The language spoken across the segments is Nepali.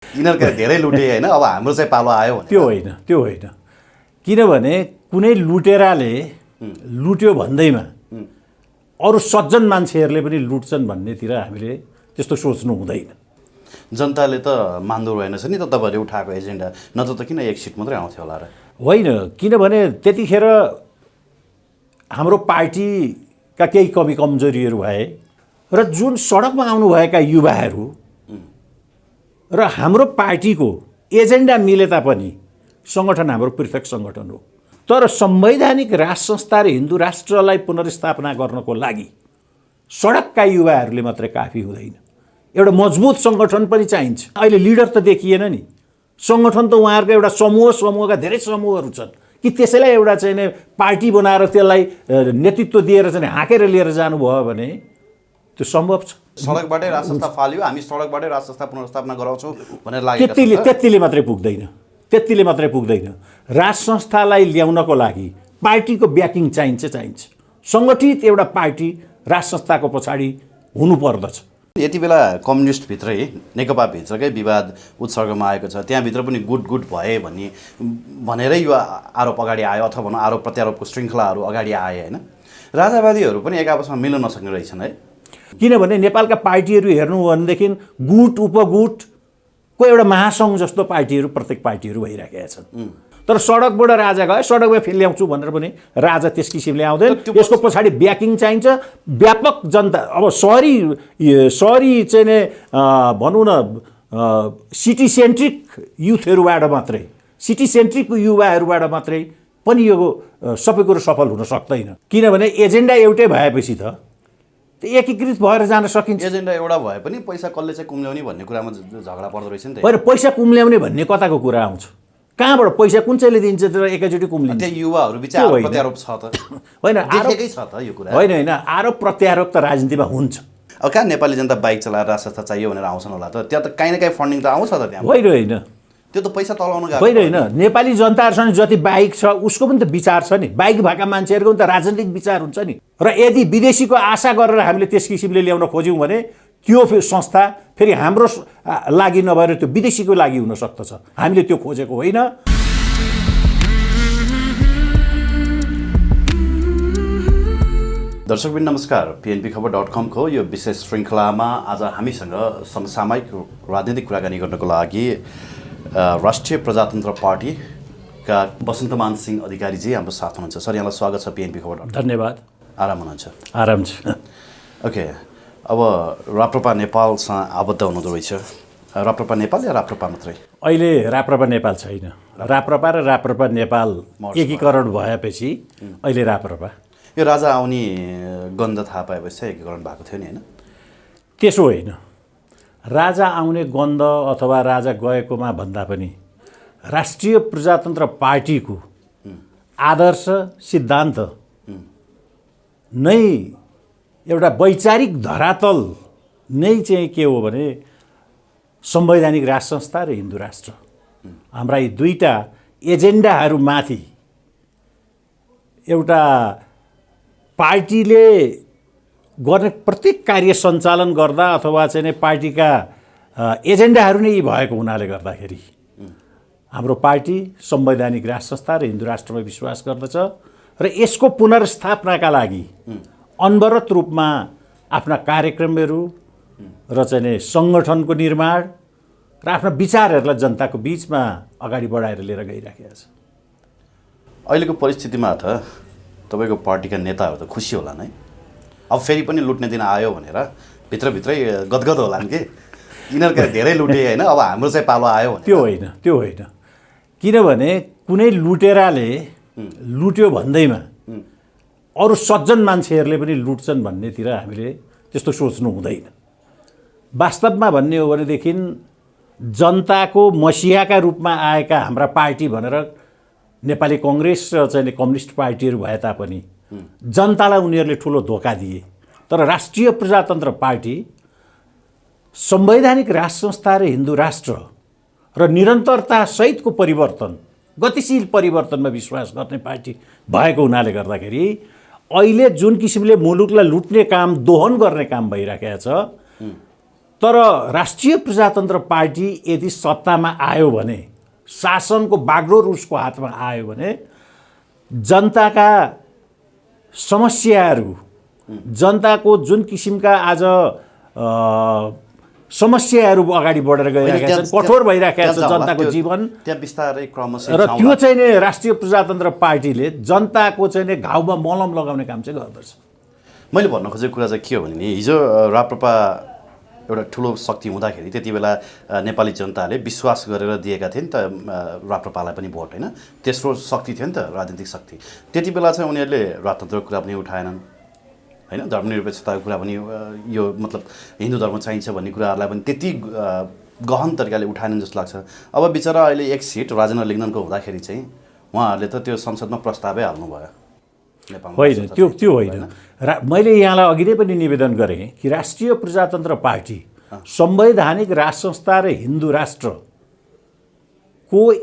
यिनीहरूका धेरै लुटे होइन, अब हाम्रो चाहिँ पालो आयो भने त्यो होइन किनभने कुनै लुटेराले लुट्यो भन्दैमा अरू सज्जन मान्छेहरूले पनि लुट्छन् भन्नेतिर हामीले त्यस्तो सोच्नु हुँदैन। जनताले त मान्दो रहेनछ नि त तपाईँहरूले उठाएको एजेन्डा, नत्र त किन एक सिट मात्रै आउँथ्यो होला र? होइन, किनभने त्यतिखेर हाम्रो पार्टीका केही कमी कमजोरीहरू भए र जुन सडकमा आउनुभएका युवाहरू र हाम्रो पार्टीको एजेन्डा मिले तापनि सङ्गठन हाम्रो पृथक सङ्गठन हो। तर संवैधानिक राष्ट्र संस्था र हिन्दू राष्ट्रलाई पुनर्स्थापना गर्नको लागि सडकका युवाहरूले मात्रै काफी हुँदैन, एउटा मजबुत सङ्गठन पनि चाहिन्छ। अहिले लिडर त देखिएन नि, सङ्गठन त उहाँहरूको एउटा समूहका धेरै समूहहरू छन् कि त्यसैलाई एउटा चाहिँ नि पार्टी बनाएर त्यसलाई नेतृत्व दिएर चाहिँ हाँकेर लिएर जानुभयो भने त्यो सम्भव छ। सडकबाटै राष्ट्र संस्था फाल्यो, हामी सडकबाटै राष्ट्र संस्था पुनर्स्थापना गराउँछौँ भनेर लागेको छ। त्यतिले मात्रै पुग्दैन। राष्ट्र संस्थालाई ल्याउनको लागि पार्टीको ब्याकिङ चाहिन्छ। सङ्गठित एउटा पार्टी राष्ट्र संस्थाको पछाडि हुनुपर्दछ। यति बेला कम्युनिस्टभित्रै नेकपाभित्रकै विवाद उत्सर्गमा आएको छ, त्यहाँभित्र पनि गुट भए भनेरै यो आरोप अगाडि आयो, अथवा भनौँ आरोप प्रत्यारोपको श्रृङ्खलाहरू अगाडि आए होइन। राजावादीहरू पनि एक आपसमा मिल्न नसक्ने रहेछन् है, किनभने नेपालका पार्टीहरू हेर्नु हो भनेदेखि गुट उपगुटको एउटा महासङ्घ जस्तो पार्टीहरू प्रत्येक पार्टीहरू भइरहेका छन्। तर सडकबाट राजा गयो, सडकमा फेरि ल्याउँछु भनेर पनि राजा त्यस किसिमले आउँदैन। यसको पछाडि ब्याकिङ चाहिन्छ, व्यापक जनता। अब सहरी चाहिँ नि भनौँ न सिटी सेन्ट्रिक युथहरूबाट मात्रै, सिटी सेन्ट्रिक युवाहरूबाट मात्रै पनि यो सबै कुरो सफल हुन सक्दैन। किनभने एजेन्डा एउटै भएपछि त एकीकृत भएर जान सकिन्छ। एजेन्डा एउटा भए पनि पैसा कसले चाहिँ कुम्ल्याउने भन्ने कुरामा झगडा पर्दो रहेछ नि त। होइन, पैसा कुम्ल्याउने भन्ने कताको कुरा आउँछ? कहाँबाट पैसा कुन चाहिँले दिन्छ तर एकैचोटि कुम्लिन्छ? त्यो युवाहरू बिच आरोप प्रत्यारोप छ त होइन, देखेकै छ त यो कुरा। होइन, आरोप प्रत्यारोप त राजनीतिमा हुन्छ। अब कहाँ नेपाली जनता बाइक चलाएर राष्ट्र संस्था चाहियो भनेर आउँछन् होला त, त्यहाँ त काहीँ न काहीँ फन्डिङ त आउँछ त त्यहाँ। होइन, त्यो त पैसा तलाउनु गएको होइन। नेपाली जनताहरूसँग जति बाइक छ उसको पनि त विचार छ नि, बाइक भएका मान्छेहरूको पनि त राजनीतिक विचार हुन्छ नि। र यदि विदेशीको आशा गरेर हामीले त्यस किसिमले ल्याउन खोज्यौँ भने त्यो संस्था फेरि हाम्रो लागि नभएर त्यो विदेशीको लागि हुन सक्दछ। हामीले त्यो खोजेको होइन। दर्शकबिन नमस्कार, PNPखबर.com को यो विशेष श्रृङ्खलामा आज हामीसँग समसामयिक राजनीतिक कुराकानी गर्नको लागि राष्ट्रिय प्रजातन्त्र पार्टीका वसन्तमान सिंह अधिकारीजी हाम्रो साथ हुनुहुन्छ। सर, यहाँलाई स्वागत छ PNPखबर.com। धन्यवाद। आराम हुनुहुन्छ? आराम छ। ओके, अब राप्रपा नेपालसँग आबद्ध हुनुहुँदो रहेछ। राप्रपा नेपाल या राप्रपा मात्रै? अहिले राप्रपा नेपाल छैन। राप्रपा र राप्रपा नेपाल एकीकरण भएपछि अहिले राप्रपा। यो राजा आउने गन्ध थाहा पाएपछि एकीकरण भएको थियो नि होइन? त्यसो होइन, राजा आउने गन्ध अथवा राजा गएकोमा भन्दा पनि राष्ट्रिय प्रजातन्त्र पार्टीको आदर्श सिद्धान्त नै एउटा वैचारिक धरातल नै चाहिँ के हो भने संवैधानिक राष्ट्र संस्था र हिन्दू राष्ट्र। हाम्रा यी दुईटा एजेन्डाहरूमाथि एउटा पार्टीले गर्ने प्रत्येक कार्य सञ्चालन गर्दा अथवा चाहिँ पार्टीका एजेन्डाहरू नै यी भएको हुनाले गर्दाखेरि हाम्रो पार्टी संवैधानिक राष्ट्र संस्था र हिन्दू राष्ट्रमा विश्वास गर्दछ र यसको पुनर्स्थापनाका लागि अनवरत रूपमा आफ्ना कार्यक्रमहरू र चाहिँ सङ्गठनको निर्माण र आफ्ना विचारहरूलाई जनताको बिचमा अगाडि बढाएर लिएर गइराखेको छ। अहिलेको परिस्थितिमा त तपाईँको पार्टीका नेताहरू त खुसी होला नै, अब फेरि पनि लुट्ने दिन आयो भनेर भित्रभित्रै गदगद होला नि कि यिनीहरूका धेरै लुटे होइन, अब हाम्रो चाहिँ पालो आयो भने? त्यो होइन किनभने कुनै लुटेराले लुट्यो भन्दैमा अरू सज्जन मान्छेहरूले पनि लुट्छन् भन्नेतिर हामीले त्यस्तो सोच्नु हुँदैन। वास्तवमा भन्ने हो भनेदेखि जनताको मसिहाका रूपमा आएका हाम्रा पार्टी भनेर नेपाली कङ्ग्रेस र चाहिँ कम्युनिस्ट पार्टीहरू भए तापनि जनतालाई उनीहरूले ठुलो धोका दिए। तर राष्ट्रिय प्रजातन्त्र पार्टी संवैधानिक राष्ट्र संस्था र हिन्दू राष्ट्र र निरन्तरता सहितको परिवर्तन, गतिशील परिवर्तनमा विश्वास गर्ने पार्टी भएको हुनाले गर्दाखेरि अहिले जुन किसिमले मुलुकलाई लुट्ने काम, दोहन गर्ने काम भइराखेको छ, तर राष्ट्रिय प्रजातन्त्र पार्टी यदि सत्तामा आयो भने, शासनको बागडोर उसको हातमा आयो भने जनताका समस्याहरू, जनताको जुन किसिमका आज समस्याहरू अगाडि बढेर गइरहेका छन्, कठोर भइरहेका छ जनताको जीवन, त्यहाँ बिस्तारै क्रमशः र त्यो चाहिँ नि राष्ट्रिय प्रजातन्त्र पार्टीले जनताको चाहिँ नि घाउमा मलम लगाउने काम चाहिँ गर्दछ। मैले भन्न खोजेको कुरा चाहिँ के हो भने नि, हिजो राप्रपा एउटा ठुलो शक्ति हुँदाखेरि त्यति बेला नेपाली जनताले विश्वास गरेर दिएका थिए नि त राप्रपालाई पनि भोट, होइन? तेस्रो शक्ति थियो नि त राजनीतिक शक्ति। त्यति बेला चाहिँ उनीहरूले राजतन्त्रको कुरा पनि उठाएनन्, होइन? धर्मनिरपेक्षताको कुरा पनि, यो मतलब हिन्दू धर्म चाहिन्छ भन्ने कुराहरूलाई पनि त्यति गहन तरिकाले उठाएनन् जस्तो लाग्छ। अब बिचरा अहिले एक सिट राजेन्द्र लिङ्गदेनको हुँदाखेरि चाहिँ उहाँहरूले त त्यो संसदमा प्रस्तावै हाल्नुभयो। होइन, त्यो होइन। मैले यहाँलाई अघि नै पनि निवेदन गरेँ कि राष्ट्रिय प्रजातन्त्र पार्टी संवैधानिक राज संस्था र हिन्दू राष्ट्रको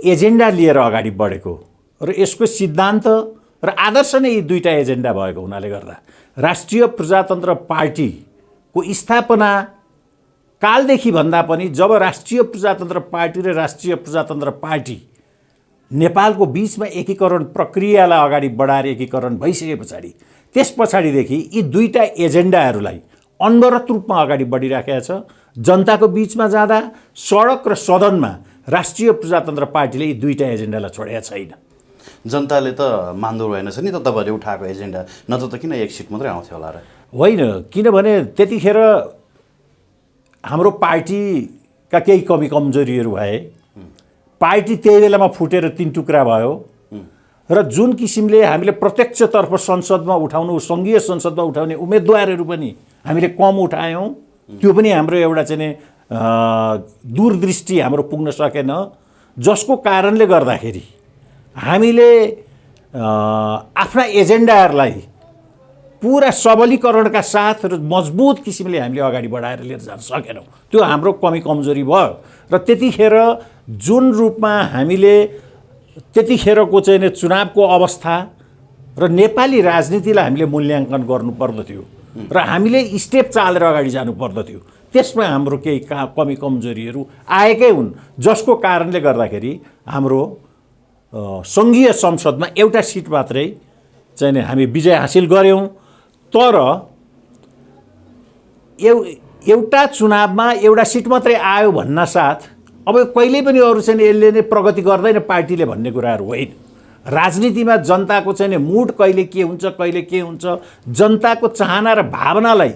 एजेन्डा लिएर अगाडि बढेको र यसको सिद्धान्त र आदर्श नै यी दुईटा एजेन्डा भएको हुनाले गर्दा राष्ट्रिय प्रजातन्त्र पार्टीको स्थापना कालदेखि भन्दा पनि जब राष्ट्रिय प्रजातन्त्र पार्टी र राष्ट्रिय प्रजातन्त्र पार्टी नेपालको बिचमा एकीकरण प्रक्रियालाई अगाडि बढाएर एकीकरण भइसके पछाडि, त्यस पछाडिदेखि यी दुईटा एजेन्डाहरूलाई अनवरत रूपमा अगाडि बढिराखेको छ। जनताको बिचमा जाँदा सडक र सदनमा राष्ट्रिय प्रजातन्त्र पार्टीले यी दुईटा एजेन्डालाई छोडेको छैन। जनताले त मान्दो रहेनछ नि त तपाईँहरूले उठाएको एजेन्डा, नत्र त किन एक सिट मात्रै आउँथ्यो होला र? होइन, किनभने त्यतिखेर हाम्रो पार्टीका केही कमी कमजोरीहरू भए, पार्टी त्यही बेलामा फुटेर 3 टुक्रा भयो र जुन किसिमले हामीले प्रत्यक्षतर्फ संसदमा उठाउनु, सङ्घीय संसदमा उठाउने उम्मेदवारहरू पनि हामीले कम उठायौँ। त्यो पनि हाम्रो एउटा चाहिँ नि दूरदृष्टि हाम्रो पुग्न सकेन, जसको कारणले गर्दाखेरि हामीले आफ्ना एजेन्डाहरूलाई पुरा सबलीकरणका साथ र मजबुत किसिमले हामीले अगाडि बढाएर लिएर जान सकेनौँ। त्यो हाम्रो कमी कमजोरी भयो र त्यतिखेर जुन रूपमा हामीले त्यतिखेरको चाहिँ नि चुनावको अवस्था र नेपाली राजनीतिलाई हामीले मूल्याङ्कन गर्नुपर्दथ्यो र हामीले स्टेप चालेर अगाडि जानुपर्दथ्यो, त्यसमा हाम्रो केही कमी कमजोरीहरू आएकै हुन्, जसको कारणले गर्दाखेरि हाम्रो सङ्घीय संसदमा एउटा सिट मात्रै चाहिँ नि हामी विजय हासिल गऱ्यौँ। तर एउटा चुनावमा एउटा सिट मात्रै आयो भन्न साथ अब कहिल्यै पनि अरू चाहिँ यसले नै प्रगति गर्दैन पार्टीले भन्ने कुराहरू होइन। राजनीतिमा जनताको चाहिँ नि मुड कहिले के हुन्छ, कहिले के हुन्छ, जनताको चाहना र भावनालाई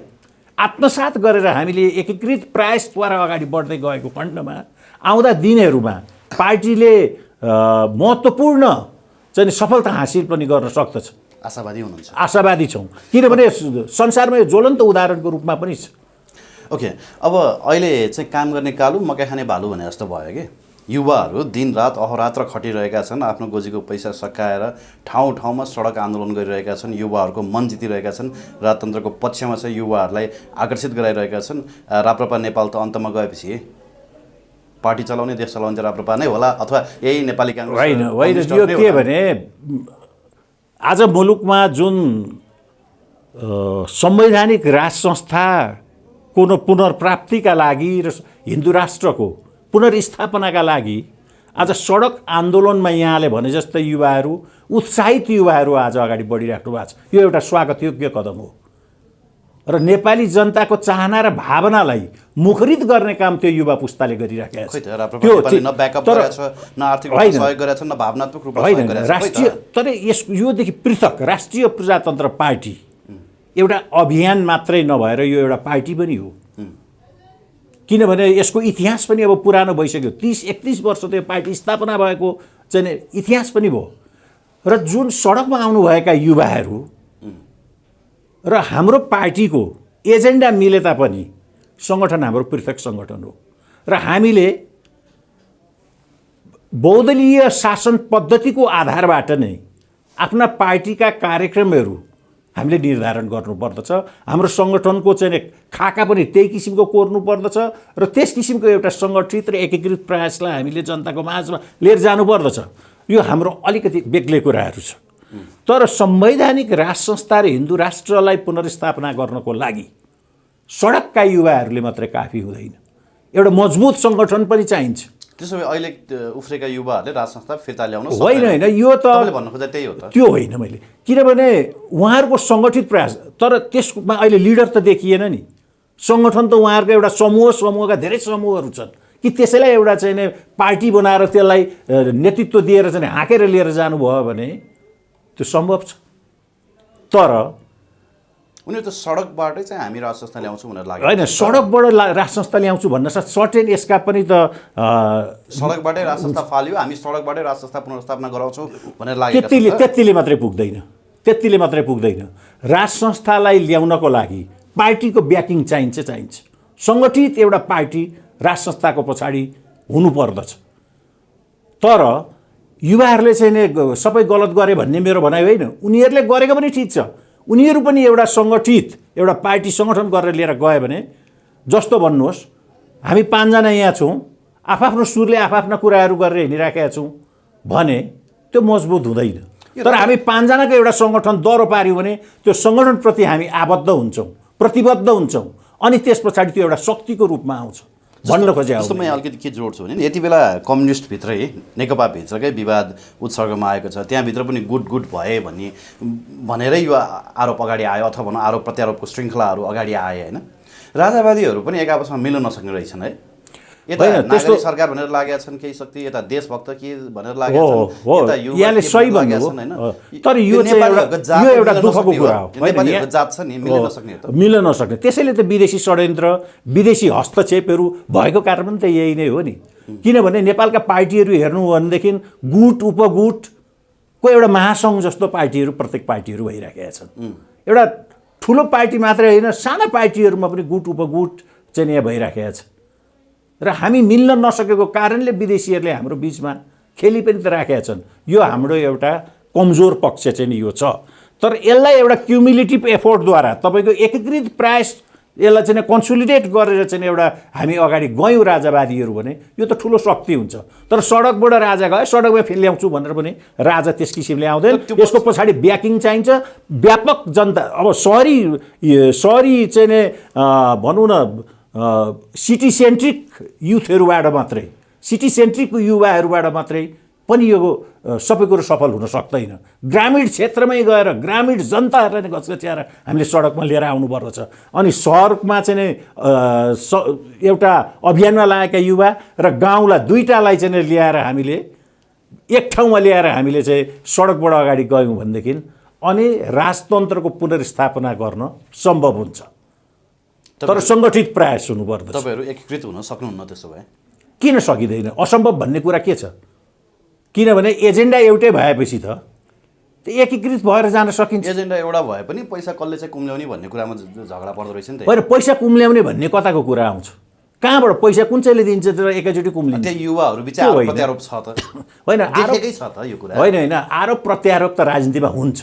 आत्मसात गरेर हामीले एकीकृत प्रयासद्वारा अगाडि बढ्दै गएको खण्डमा आउँदा दिनहरूमा पार्टीले महत्त्वपूर्ण चाहिँ नि सफलता हासिल पनि गर्न सक्दछ। आशावादी हुनुहुन्छ? आशावादी छौँ, किनभने संसारमा यो ज्वलन्त उदाहरणको रूपमा पनि छ। ओके, अब अहिले चाहिँ काम गर्ने कालु मकै खाने भालु भने जस्तो भयो कि युवाहरू दिनरात अहोरात्र खटिरहेका छन्, आफ्नो गोजीको पैसा सकाएर ठाउँ ठाउँमा सडक आन्दोलन गरिरहेका छन्, युवाहरूको मन जितिरहेका छन्, राजतन्त्रको पक्षमा चाहिँ युवाहरूलाई आकर्षित गराइरहेका छन्। राप्रपा नेपाल त अन्तमा गएपछि पार्टी चलाउने, देश चलाउने चाहिँ राप्रपा नै होला अथवा यही नेपाली काङ्ग्रेस? होइन, यो के भने आज मुलुकमा जुन संवैधानिक राज संस्थाको पुनर्प्राप्तिका लागि र हिन्दू राष्ट्रको पुनर्स्थापनाका लागि आज सडक आन्दोलनमा यहाँले भने जस्तै युवाहरू, उत्साहित युवाहरू आज अगाडि बढिराख्नु भएको छ। यो एउटा स्वागतयोग्य कदम हो र नेपाली जनताको चाहना र भावनालाई मुखरित गर्ने काम त्यो युवा पुस्ताले गरिराखेको छ। न ब्याकअप गरेछ, न आर्थिक रूपमा सहयोग गरेछ, न भावनात्मक रूपमा सहयोग गरेछ। राष्ट्रिय, तर योदेखि पृथक राष्ट्रिय प्रजातन्त्र पार्टी एउटा अभियान मात्रै नभएर यो एउटा पार्टी पनि हो। किनभने यसको इतिहास पनि अब पुरानो भइसक्यो, 30-31 वर्ष त्यो पार्टी स्थापना भएको चाहिँ इतिहास पनि भयो र जुन सडकमा आउनुभएका युवाहरू र हाम्रो पार्टीको एजेन्डा मिले तापनि सङ्गठन हाम्रो पृथक सङ्गठन हो र हामीले बहुदलीय शासन पद्धतिको आधारबाट नै आफ्ना पार्टीका कार्यक्रमहरू हामीले निर्धारण गर्नुपर्दछ। हाम्रो सङ्गठनको चाहिँ खाका पनि त्यही किसिमको कोर्नु पर्दछ र त्यस किसिमको एउटा सङ्गठित र एकीकृत प्रयासलाई हामीले जनताको माझमा लिएर जानुपर्दछ। यो हाम्रो अलिकति बेग्लै कुराहरू छ। तर संवैधानिक राज संस्था र हिन्दू राष्ट्रलाई पुनर्स्थापना गर्नको लागि सडकका युवाहरूले मात्रै काफी हुँदैन, एउटा मजबुत सङ्गठन पनि चाहिन्छ। त्यसो भए अहिले उफ्रेका युवाहरूले राज संस्था फिर्ता ल्याउन होइन, यो त तपाईँले भन्नु खोजेको त्यही हो त? त्यो होइन मैले, किनभने उहाँहरूको सङ्गठित प्रयास, तर त्यसमा अहिले लिडर त देखिएन नि। सङ्गठन त उहाँहरूको एउटा समूहका धेरै समूहहरू छन् कि त्यसैलाई एउटा चाहिँ नि पार्टी बनाएर त्यसलाई नेतृत्व दिएर चाहिँ हाँकेर लिएर जानुभयो भने त्यो सम्भव छ। तर उनीहरू त सडकबाटै चाहिँ हामी राज संस्था ल्याउँछौँ भनेर लाग्यो। होइन, सडकबाट राज संस्था ल्याउँछु भन्न सक्छ, सर्टेन यसका पनि त सडकबाटै राज संस्था फाल्यो, हामी सडकबाटै राज संस्था पुनर्स्थापना गराउँछौँ भनेर लाग्यो। त्यतिले मात्रै पुग्दैन। राज संस्थालाई ल्याउनको लागि पार्टीको ब्याकिङ चाहिन्छ। सङ्गठित एउटा पार्टी राज संस्थाको पछाडि हुनुपर्दछ। तर युवाहरूले चाहिँ नि सबै गलत गरे भन्ने मेरो भनाइ होइन, उनीहरूले गरेको पनि ठिक छ। उनीहरू पनि एउटा सङ्गठित एउटा पार्टी सङ्गठन गरेर लिएर गयो भने, जस्तो भन्नुहोस् हामी 5 जना यहाँ छौँ, आफ्नो सुरले आफ्ना कुराहरू गरेर हिँडिराखेका छौँ भने त्यो मजबुत हुँदैन। तर हामी 5 जनाको एउटा सङ्गठन दह्रो पार्यौँ भने त्यो सङ्गठनप्रति हामी आबद्ध हुन्छौँ, प्रतिबद्ध हुन्छौँ, अनि त्यस पछाडि त्यो एउटा शक्तिको रूपमा आउँछ भन्न खोजे। जस्तो म अलिकति के जोड्छु भने यति बेला कम्युनिस्टभित्रै नेकपाभित्रकै विवाद उत्सर्गमा आएको छ, त्यहाँभित्र पनि गुट भए भनेरै यो आरोप अगाडि आयो, अथवा भनौँ आरोप प्रत्यारोपको श्रृङ्खलाहरू अगाडि आए होइन। राजावादीहरू पनि एक आपसमा मिल्न नसक्ने रहेछन् है। यता नागरिक सरकार भनेर लागेका छन् केही शक्ति, यता देशभक्त के भनेर लागेका छन्, यहाँले सही भन्नुभयो। तर यो एउटा दुःखको कुरा हो, नेपालीहरूको जात छ नि मिल्न नसक्ने। त्यसैले त विदेशी षड्यन्त्र, विदेशी हस्तक्षेपहरू भएको कारण पनि त यही नै हो नि। किनभने नेपालका पार्टीहरू हेर्नु हो भनेदेखि गुट उपगुटको एउटा महासङ्घ जस्तो पार्टीहरू प्रत्येक पार्टीहरू भइराखेका छन्। एउटा ठुलो पार्टी मात्रै होइन, साना पार्टीहरूमा पनि गुट उपगुट चाहिँ यहाँ भइराखेका छ। र हामी मिल्न नसकेको कारणले विदेशीहरूले हाम्रो बिचमा खेली पनि त राखेका छन्। यो हाम्रो एउटा कमजोर पक्ष चाहिँ नि यो छ। तर यसलाई एउटा क्युमुलेटिभ एफोर्टद्वारा तपाईँको एकीकृत प्रयास यसलाई चाहिँ कन्सोलिडेट गरेर चाहिँ एउटा हामी अगाडि गयौँ राजावादीहरू भने यो त ठुलो शक्ति हुन्छ। तर सडकबाट राजा गयो, सडकमा फेरि ल्याउँछु भनेर पनि राजा त्यस किसिमले आउँदैन। यसको पछाडि ब्याकिङ चाहिन्छ, व्यापक जनता। अब सहरी चाहिँ नि भनौँ न सिटी सेन्ट्रिक युथहरूबाट मात्रै, सिटी सेन्ट्रिक युवाहरूबाट मात्रै पनि यो सबै कुरो सफल हुन सक्दैन। ग्रामीण क्षेत्रमै गएर ग्रामीण जनताहरूलाई नै घचघच्याएर हामीले सडकमा लिएर आउनुपर्दछ। अनि सहरमा चाहिँ नि एउटा अभियानमा लागेका युवा र गाउँलाई दुईटालाई चाहिँ ल्याएर हामीले एक ठाउँमा ल्याएर हामीले चाहिँ सडकबाट अगाडि गयौँ भनेदेखि अनि राजतन्त्रको पुनर्स्थापना गर्न सम्भव हुन्छ। तर सङ्गठित प्रयास हुनुपर्दछ। तपाईँहरू एकीकृत हुन सक्नुहुन्न त्यसो भए? किन सकिँदैन? असम्भव भन्ने कुरा के छ? किनभने एजेन्डा एउटै भएपछि त एकीकृत भएर जान सकिन्छ। एजेन्डा एउटा भए पनि पैसा कसले चाहिँ कुम्ल्याउने भन्ने कुरामा झगडा पर्दो रहेछ नि त। होइन, पैसा कुम्ल्याउने भन्ने कताको कुरा आउँछ? कहाँबाट पैसा कुन चाहिँले दिन्छ तर एकैचोटि कुम्लिन्छ? त्यो युवाहरू बिच आरोप प्रत्यारोप छ त? होइन, देखेकै छ त यो कुरा? होइन, आरोप प्रत्यारोप त राजनीतिमा हुन्छ।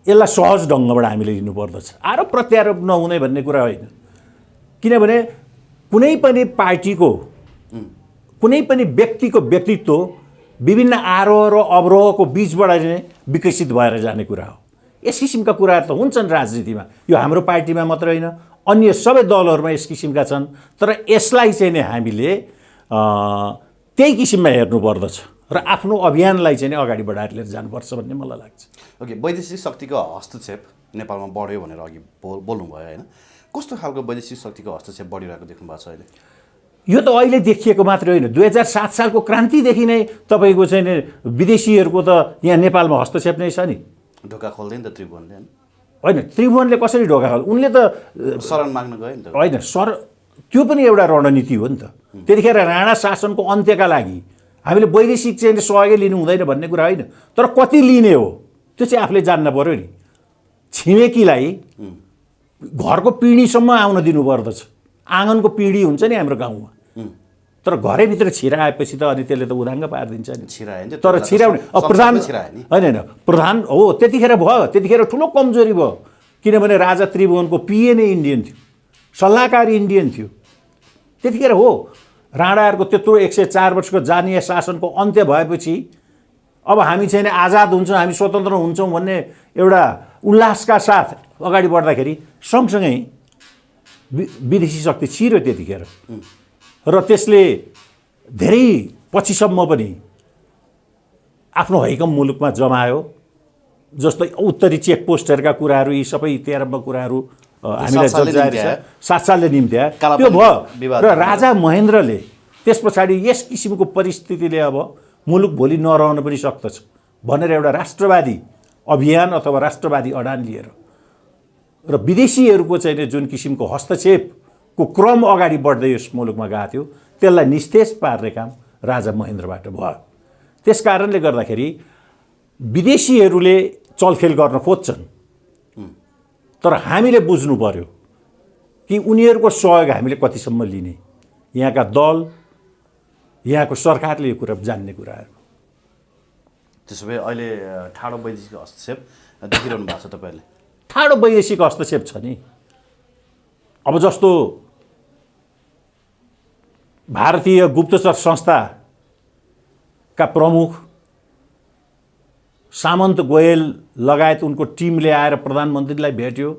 यसलाई सहज ढङ्गबाट हामीले लिनुपर्दछ। आरोप प्रत्यारोप नहुने भन्ने कुरा होइन। किनभने कुनै पनि पार्टीको, कुनै पनि व्यक्तिको व्यक्तित्व विभिन्न आरोह र अवरोहको बिचबाट नै विकसित भएर जाने कुरा हो। यस किसिमका कुराहरू त हुन्छन् राजनीतिमा। यो हाम्रो पार्टीमा मात्र होइन, अन्य सबै दलहरूमा यस किसिमका छन्। तर यसलाई चाहिँ नि हामीले त्यही किसिममा हेर्नुपर्दछ र आफ्नो अभियानलाई चाहिँ अगाडि बढाएर लिएर जानुपर्छ भन्ने मलाई लाग्छ। ओके, वैदेशिक शक्तिको हस्तक्षेप नेपालमा बढ्यो भनेर अघि बोल्नुभयो होइन? कस्तो खालको वैदेशिक शक्तिको हस्तक्षेप बढिरहेको देख्नु भएको छ अहिले? यो त अहिले देखिएको मात्रै होइन, 2007 सालको क्रान्तिदेखि नै तपाईँको चाहिँ नि विदेशीहरूको त यहाँ नेपालमा हस्तक्षेप नै छ नि। ढोका खोल्दैन त त्रिभुवनले? होइन, त्रिभुवनले कसरी ढोका खोल्छ? उनले त शरण माग्न गयो नि त। होइन, त्यो पनि एउटा रणनीति हो नि त। त्यतिखेर राणा शासनको अन्त्यका लागि हामीले वैदेशिक चाहिँ सहयोग लिनु हुँदैन भन्ने कुरा होइन, तर कति लिने हो त्यो चाहिँ आफूले जान्न पर्यो नि। छिमेकीलाई घरको पिँढीसम्म आउन दिनुपर्दछ। आँगनको पिँढी हुन्छ नि हाम्रो गाउँमा, तर घरैभित्र छिराएपछि त अनि त्यसले त उदाङ्ग पारिदिन्छ नि। तर छिराउने प्रधान होइन, प्रधान हो त्यतिखेर भयो। त्यतिखेर ठुलो कमजोरी भयो, किनभने राजा त्रिभुवनको पिए नै इन्डियन थियो, सल्लाहकार इन्डियन थियो। त्यतिखेर हो राणाहरूको त्यत्रो 104 वर्षको जानीय शासनको अन्त्य भएपछि अब हामी चाहिँ आजाद हुन्छौँ, हामी स्वतन्त्र हुन्छौँ भन्ने एउटा उल्लासका साथ अगाडि बढ्दाखेरि सँगसँगै विदेशी शक्ति छिर्यो त्यतिखेर र त्यसले धेरै पछिसम्म पनि आफ्नो हैकम मुलुकमा जमायो। जस्तै उत्तरी चेकपोस्टहरूका कुराहरू, यी सबै इतिहासमा कुराहरू हामीलाई जजाएर 7 सालले निम्त्या त्यो भयो। र राजा महेन्द्रले त्यस पछाडि यस किसिमको परिस्थितिले अब मुलुक भोलि नरहन पनि सक्दछ भनेर एउटा राष्ट्रवादी अभियान अथवा राष्ट्रवादी अडान लिएर र विदेशीहरूको चाहिँ जुन किसिमको हस्तक्षेपको क्रम अगाडि बढ्दै यस मुलुकमा गएको थियो त्यसलाई निस्तेज पार्ने काम राजा महेन्द्रबाट भयो। त्यस कारणले गर्दाखेरि विदेशीहरूले चलखेल गर्न खोज्छन्, तर हामीले बुझ्नु पर्यो कि उनीहरूको सहयोग हामीले कतिसम्म लिने। यहाँका दल, यहाँको सरकारले यो कुरा जान्ने कुराहरू। त्यसो भए अहिले ठाडो वैदेशिक हस्तक्षेप देखिरहनु भएको छ तपाईँहरूले? ठाडो वैदेशिक हस्तक्षेप छ नि। अब जस्तो भारतीय गुप्तचर संस्थाका प्रमुख सामन्त गोयल लगायत उनको टिमले आएर प्रधानमन्त्रीलाई भेट्यो।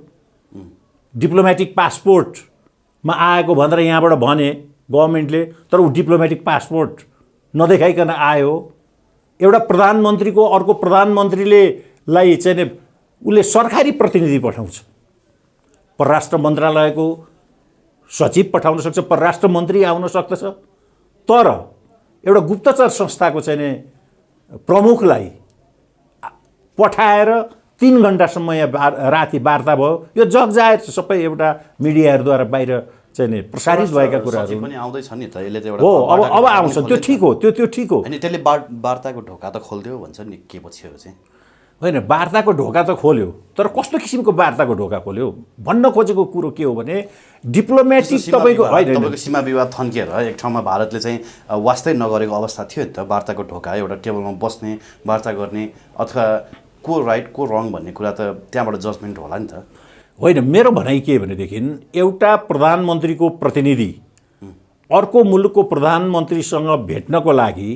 डिप्लोमेटिक पासपोर्टमा आएको भनेर यहाँबाट भने गभर्मेन्टले, तर ऊ डिप्लोमेटिक पासपोर्ट नदेखाइकन आयो। एउटा प्रधानमन्त्रीको अर्को प्रधानमन्त्रीले चाहिँ उसले सरकारी प्रतिनिधि पठाउँछ, परराष्ट्र मन्त्रालयको सचिव पठाउन सक्छ, परराष्ट्र मन्त्री आउन सक्दछ, तर एउटा गुप्तचर संस्थाको चाहिँ प्रमुखलाई पठाएर 3 घण्टासम्म यहाँ राति वार्ता भयो। यो जगजाहेर सबै एउटा मिडियाहरूद्वारा बाहिर चाहिँ प्रसारित भएका कुराहरू पनि आउँदैछ नि त। यसले चाहिँ हो, अब आउँछ, त्यो ठिक हो, त्यो ठिक हो। अनि त्यसले वार्ताको ढोका त खोल्दियो भन्छ नि, के पछि हो चाहिँ? होइन, वार्ताको ढोका त खोल्यो, तर कस्तो किसिमको वार्ताको ढोका खोल्यो भन्न खोजेको कुरो के हो भने डिप्लोमेटिक तपाईँको सीमा विवाद थन्किएर एक ठाउँमा भारतले चाहिँ वास्तै नगरेको अवस्था थियो नि त। वार्ताको ढोका एउटा टेबलमा बस्ने, वार्ता गर्ने, अथवा को राइट को रङ भन्ने कुरा त त्यहाँबाट जजमेन्ट होला नि त। होइन, मेरो भनाइ के भनेदेखि एउटा प्रधानमन्त्रीको प्रतिनिधि अर्को मुलुकको प्रधानमन्त्रीसँग भेट्नको लागि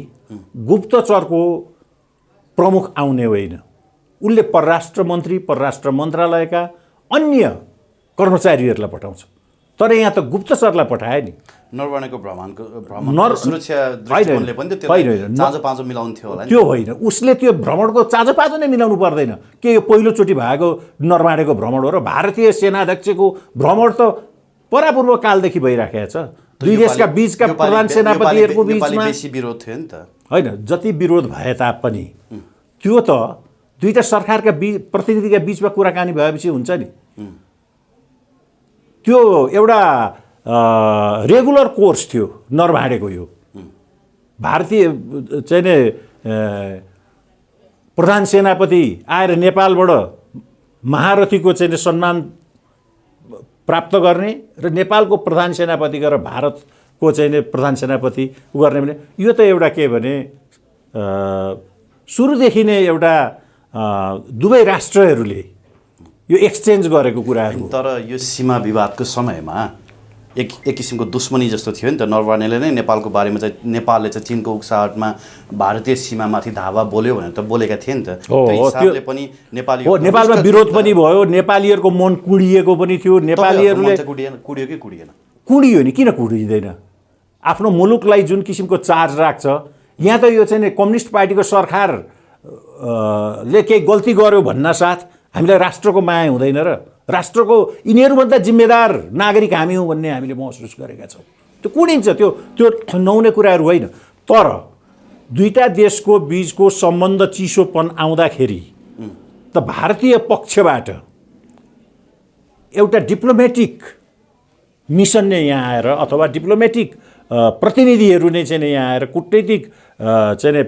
गुप्तचरको प्रमुख आउने होइन, उसले परराष्ट्र मन्त्री, परराष्ट्र मन्त्रालयका अन्य कर्मचारीहरूलाई पठाउँछ। तर यहाँ त गुप्तचरलाई पठाए नि। नरवानेको भ्रमण सुरक्षा दृष्टिकोणले पनि चाँजो पाँजो मिलाउँथ्यो होला नि। त्यो होइन, उसले त्यो भ्रमणको चाँजो पाँजो नै मिलाउनु पर्दैन। के यो पहिलोचोटि भएको नरवानेको भ्रमण हो र? भारतीय सेनाध्यक्षको भ्रमण त परापूर्व कालदेखि भइराखेको छ। दुई देशका बीचका प्रधान सेनापतिहरूको बीचमा बेसी विरोध थियो नि त। होइन, जति विरोध भए तापनि त्यो त दुईटा सरकारका प्रतिनिधिका बीचमा कुराकानी भएपछि हुन्छ नि। त्यो एउटा रेगुलर कोर्स थियो नरभाँडेको। यो भारतीय चाहिँ प्रधान सेनापति आएर नेपालबाट महारथीको चाहिँ सम्मान प्राप्त गर्ने र नेपालको प्रधान सेनापति गरेर भारतको चाहिँ प्रधान सेनापति गर्ने भने यो त एउटा के भने सुरुदेखि नै एउटा दुवै राष्ट्रहरूले यो एक्सचेन्ज गरेको कुराहरू। तर यो सीमा विवादको समयमा एक किसिमको दुश्मनी जस्तो थियो नि त। नरवानेले नै नेपालको बारेमा चाहिँ नेपालले चाहिँ चीनको उक्साहटमा भारतीय सीमामाथि धावा बोल्यो भनेर त बोलेका थिए नि त। त्यो हिसाबले पनि नेपालमा विरोध पनि भयो, नेपालीहरूको मन कुडिएको पनि थियो। नेपालीहरूले कुडियो कि कुडिएन? कुडियो नि, किन कुडिँदैन? आफ्नो मुलुकलाई जुन किसिमको चार्ज राख्छ, यहाँ त यो चाहिँ कम्युनिस्ट पार्टीको सरकारले केही गल्ती गर्यो भन्ना साथ हामीलाई राष्ट्रको माया हुँदैन र राष्ट्रको यिनीहरूभन्दा जिम्मेदार नागरिक हामी हौँ भन्ने हामीले महसुस गरेका छौँ। त्यो कुडिन्छ, त्यो नहुने कुराहरू होइन। तर दुईटा देशको बीचको सम्बन्ध चिसोपन आउँदाखेरि त भारतीय पक्षबाट एउटा डिप्लोमेटिक मिसन नै यहाँ आएर अथवा डिप्लोमेटिक प्रतिनिधिहरू नै चाहिँ यहाँ आएर कूटनीतिक चाहिँ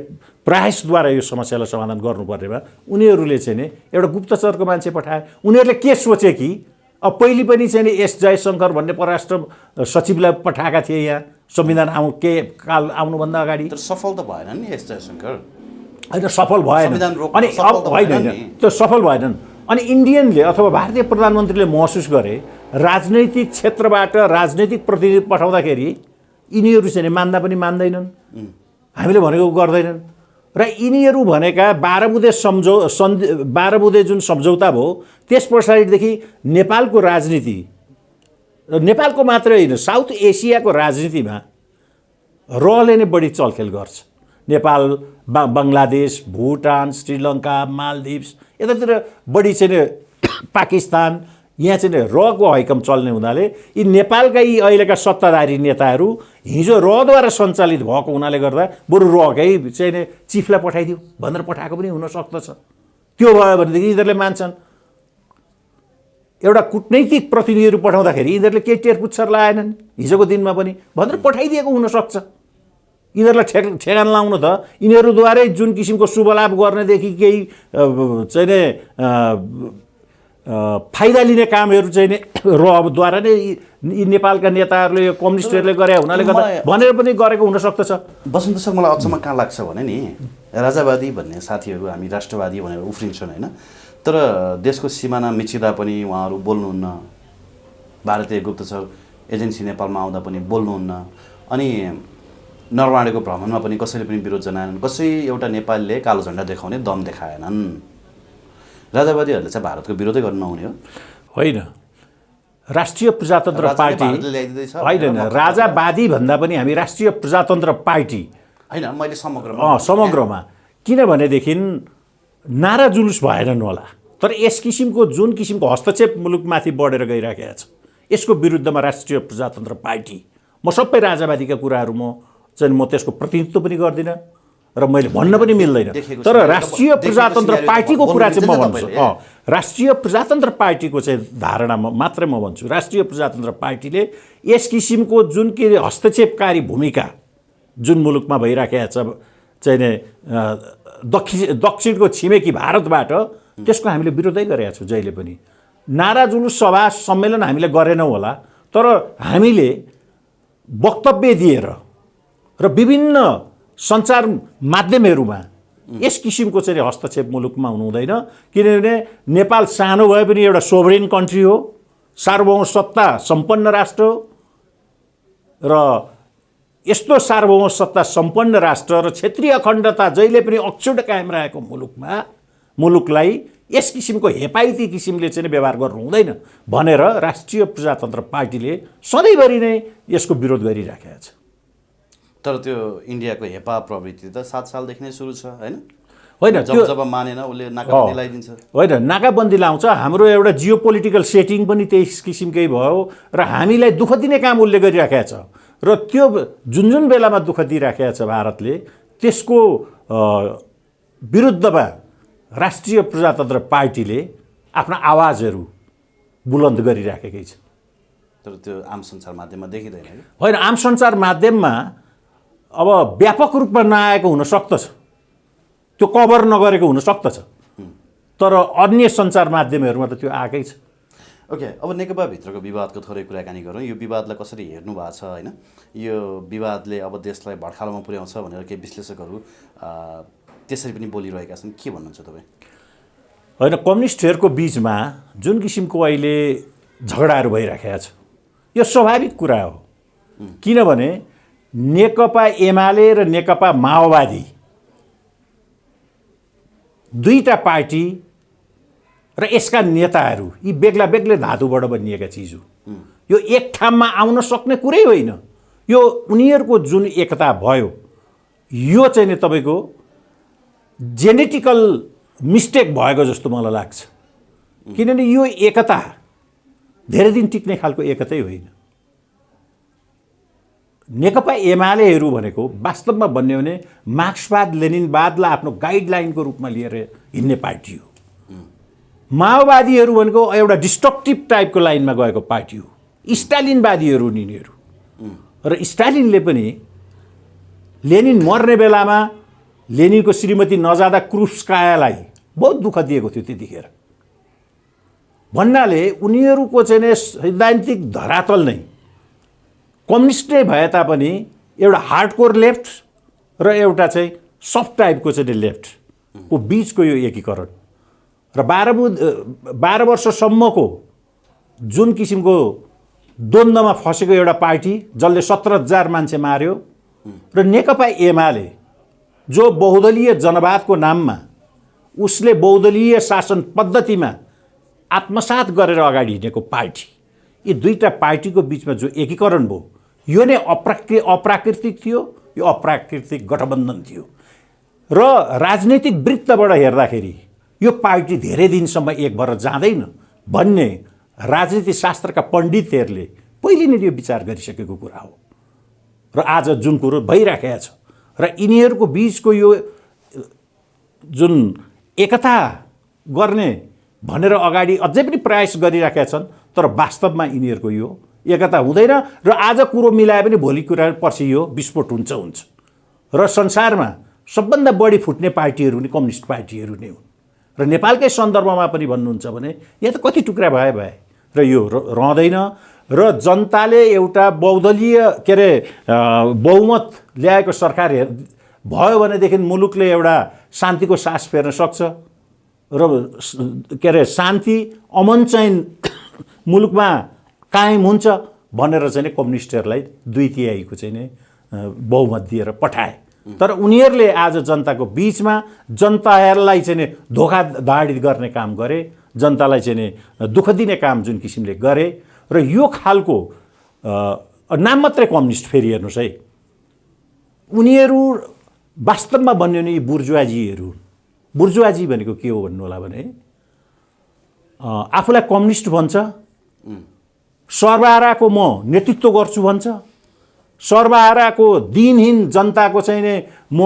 प्रयासद्वारा यो समस्यालाई समाधान गर्नुपर्नेमा उनीहरूले चाहिँ एउटा गुप्तचरको मान्छे पठाए। उनीहरूले के सोचे कि अब पहिले पनि चाहिँ एस जयशङ्कर भन्ने परराष्ट्र सचिवलाई पठाएका थिए यहाँ संविधान काल आउनुभन्दा अगाडि। तर सफल त भएन नि एस जयशङ्कर। होइन, सफल भएन। अनि अब होइन, त्यो सफल भएनन्। अनि इन्डियनले अथवा भारतीय प्रधानमन्त्रीले महसुस गरे राजनैतिक क्षेत्रबाट राजनैतिक प्रतिनिधि पठाउँदाखेरि यिनीहरू चाहिँ मान्दा पनि मान्दैनन्, हामीले भनेको गर्दैनन्। र यिनीहरू भनेका 12 बुँदे जुन सम्झौता भयो त्यस पछाडिदेखि नेपालको राजनीति र नेपालको मात्रै होइन, साउथ एसियाको राजनीतिमा रहले नै बढी चलखेल गर्छ। नेपाल, बङ्गलादेश, भुटान, श्रीलङ्का, मालदिभ्स, यतातिर बढी चाहिँ नि पाकिस्तान, यहाँ चाहिँ नि रको हैकम चल्ने हुनाले यी नेपालका यी अहिलेका सत्ताधारी नेताहरू हिजो रद्वारा सञ्चालित भएको हुनाले गर्दा बरु रकै चाहिँ नि चिफलाई पठाइदियो भनेर पठाएको पनि हुन सक्दछ। त्यो भयो भनेदेखि यिनीहरूले मान्छन्। एउटा कूटनैतिक प्रतिनिधिहरू पठाउँदाखेरि यिनीहरूले केही टेरपुच्छर लगाएनन् हिजोको दिनमा पनि भनेर पठाइदिएको हुनसक्छ। यिनीहरूलाई ठेगान लाउन त यिनीहरूद्वारै जुन किसिमको शुभलाभ गर्नेदेखि केही चाहिँ नि फाइदा लिने कामहरू चाहिँ नि रद्वारा नै यी नेपालका नेताहरूले, यो कम्युनिस्टहरूले गरे हुनाले गर्दा भनेर पनि गरेको हुनसक्दछ। वसन्त सर, मलाई अचम्म कहाँ लाग्छ भने नि, राजावादी भन्ने साथीहरू हामी राष्ट्रवादी भनेर उफ्रिन्छन् होइन, तर देशको सिमाना मिचिँदा पनि उहाँहरू बोल्नुहुन्न। भारतीय गुप्तचर एजेन्सी नेपालमा आउँदा पनि बोल्नुहुन्न। अनि नरवाडेको भ्रमणमा पनि कसैले पनि विरोध जनाएनन्। कसै एउटा नेपालीले कालो झन्डा देखाउने दम देखाएनन्। राजावादीहरूले चाहिँ भारतको विरोधै गर्नु नहुने हो? होइन, राष्ट्रिय प्रजातन्त्र पार्टी होइन, राजावादी भन्दा पनि हामी राष्ट्रिय प्रजातन्त्र पार्टी होइन, मैले समग्रमा किनभनेदेखि नारा जुलुस भएनन् होला, तर यस किसिमको जुन किसिमको हस्तक्षेप मुलुकमाथि बढेर गइराखेको छ यसको विरुद्धमा राष्ट्रिय प्रजातन्त्र पार्टी, म सबै राजावादीका कुराहरू म त्यसको प्रतिनिधित्व पनि गर्दिनँ र मैले भन्न पनि मिल्दैन। तर राष्ट्रिय प्रजातन्त्र पार्टीको कुरा चाहिँ म भन्छु, राष्ट्रिय प्रजातन्त्र पार्टीको चाहिँ धारणा मात्रै म भन्छु। राष्ट्रिय प्रजातन्त्र पार्टीले यस किसिमको जुन के हस्तक्षेपकारी भूमिका जुन मुलुकमा भइराखेको छ चाहिँ नि दक्षिणको छिमेकी भारतबाट, त्यसको हामीले विरोधै गरेका छौँ जहिले पनि। नारा जुलुस सभा सम्मेलन हामीले गरेनौँ होला, तर हामीले वक्तव्य दिएर र विभिन्न सञ्चार माध्यमहरूमा यस किसिमको चाहिँ हस्तक्षेप मुलुकमा हुनु हुँदैन। किनभने नेपाल सानो भए पनि एउटा सोभरेन कन्ट्री हो, सार्वभौम सत्ता सम्पन्न राष्ट्र हो र यस्तो सार्वभौम सत्ता सम्पन्न राष्ट्र र क्षेत्रीय अखण्डता जहिले पनि अक्षुण्ण कायम रहेको मुलुकलाई यस किसिमको हेपाइती किसिमले चाहिँ व्यवहार गर्नु हुँदैन भनेर राष्ट्रिय प्रजातन्त्र पार्टीले सधैँभरि नै यसको विरोध गरिराखेको छ। तर त्यो इन्डियाको हेपा प्रवृत्ति त 7 सालदेखि नै सुरु छ होइन? होइन, जब मानेन उसले नाकाबन्दी लगाइदिन्छ। होइन, नाकाबन्दी लाउँछ। हाम्रो एउटा जियो पोलिटिकल सेटिङ पनि त्यही किसिमकै भयो र हामीलाई दुःख दिने काम उसले गरिराखेको छ र त्यो जुन बेलामा दुःख दिइराखेको छ भारतले, त्यसको विरुद्धमा राष्ट्रिय प्रजातन्त्र पार्टीले आफ्ना आवाजहरू बुलन्द गरिराखेकै छ। तर त्यो आम सञ्चार माध्यममा देखिँदैन होइन, आम सञ्चार माध्यममा अब व्यापक रूपमा नआएको हुन सक्दछ, त्यो कभर नगरेको हुन सक्दछ, तर अन्य सञ्चार माध्यमहरूमा त त्यो आएकै छ। ओके, अब नेकपाभित्रको विवादको थोरै कुराकानी गरौँ। यो विवादलाई कसरी हेर्नु भएको छ होइन? यो विवादले अब देशलाई भड्खालोमा पुर्याउँछ भनेर केही विश्लेषकहरू त्यसरी पनि बोलिरहेका छन्, के भन्नुहुन्छ तपाईँ? होइन, कम्युनिस्टहरूको बिचमा जुन किसिमको अहिले झगडाहरू भइराखेको छ यो स्वाभाविक कुरा हो। किनभने नेकपा एमाले र नेकपा माओवादी दुईटा पार्टी र यसका नेताहरू यी बेग्ला बेग्लै धातुबाट बनिएका चिज हो। यो एक ठाउँमा आउन सक्ने कुरै होइन। यो उनीहरूको जुन एकता भयो यो चाहिँ नि तपाईँको जेनेटिकल मिस्टेक भएको जस्तो मलाई लाग्छ। किनभने यो एकता धेरै दिन टिक्ने खालको एकतै होइन। नेकपा एमालेहरू भनेको वास्तवमा भन्ने हो भने मार्क्सवाद लेनिनवादलाई आफ्नो गाइडलाइनको रूपमा लिएर हिँड्ने पार्टी हो। माओवादीहरू भनेको एउटा डिस्ट्रक्टिभ टाइपको लाइनमा गएको पार्टी हो। स्टालिनवादीहरू यिनीहरू र स्टालिनले पनि लेनिन मर्ने बेलामा लेनिनको श्रीमती नजादा क्रुस्कायालाई बहुत दुःख दिएको थियो त्यतिखेर। भन्नाले उनीहरूको चाहिँ नि सैद्धान्तिक धरातल नै कम्युनिस्ट नै भए तापनि एउटा हार्डकोर लेफ्ट र एउटा चाहिँ सफ्ट टाइपको चाहिँ लेफ्टको बिचको यो एकीकरण र 12 वर्षसम्मको जुन किसिमको द्वन्द्वमा फसेको एउटा पार्टी जसले 17,000 मान्छे मार्यो र नेकपा एमाले जो बहुदलीय जनवादको नाममा उसले बहुदलीय शासन पद्धतिमा आत्मसात गरेर अगाडि हिँडेको पार्टी, यी दुईटा पार्टीको बिचमा जो एकीकरण भयो यो नै अप्राकृतिक थियो, यो अप्राकृतिक गठबन्धन थियो। र राजनैतिक वृत्तबाट हेर्दाखेरि यो पार्टी धेरै दिनसम्म एक भएर जाँदैन भन्ने राजनीति शास्त्रका पण्डितहरूले पहिले नै यो विचार गरिसकेको कुरा हो। र आज जुन कुरो भइराखेको छ र यिनीहरूको बिचको यो जुन एकता गर्ने भनेर अगाडि अझै पनि प्रयास गरिराखेका छन्, तर वास्तवमा यिनीहरूको यो एकता हुँदैन र आज कुरो मिलाए पनि भोलि कुरा पर्सि यो विस्फोट हुन्छ। र संसारमा सबभन्दा बढी फुट्ने पार्टीहरू नि कम्युनिस्ट पार्टीहरू नै हुन्। र नेपालकै सन्दर्भमा पनि भन्नुहुन्छ भने यहाँ त कति टुक्रा भए र यो रहँदैन। र जनताले एउटा बहुदलीय बहुमत ल्याएको सरकार भयो भनेदेखि मुलुकले एउटा शान्तिको सास फेर्न सक्छ र शान्ति अमन चैन मुलुकमा कायम हुन्छ भनेर चाहिँ कम्युनिस्टहरूलाई 2/3 चाहिँ बहुमत दिएर पठाए। तर उनीहरूले आज जनताको बिचमा जनताहरूलाई चाहिँ धोखाधडी गर्ने काम गरे, जनतालाई चाहिँ दुःख दिने काम जुन किसिमले गरे। र यो खालको नाम मात्रै कम्युनिस्ट, फेरि हेर्नुहोस् है, उनीहरू वास्तवमा भन्यो भने बुर्जुवाजीहरू। बुर्जुवाजी भनेको के हो भन्नु होला भने आफूलाई कम्युनिस्ट भन्छ, सर्वहाराको म नेतृत्व गर्छु भन्छ, सर्वहाराको दिनहीन जनताको चाहिँ म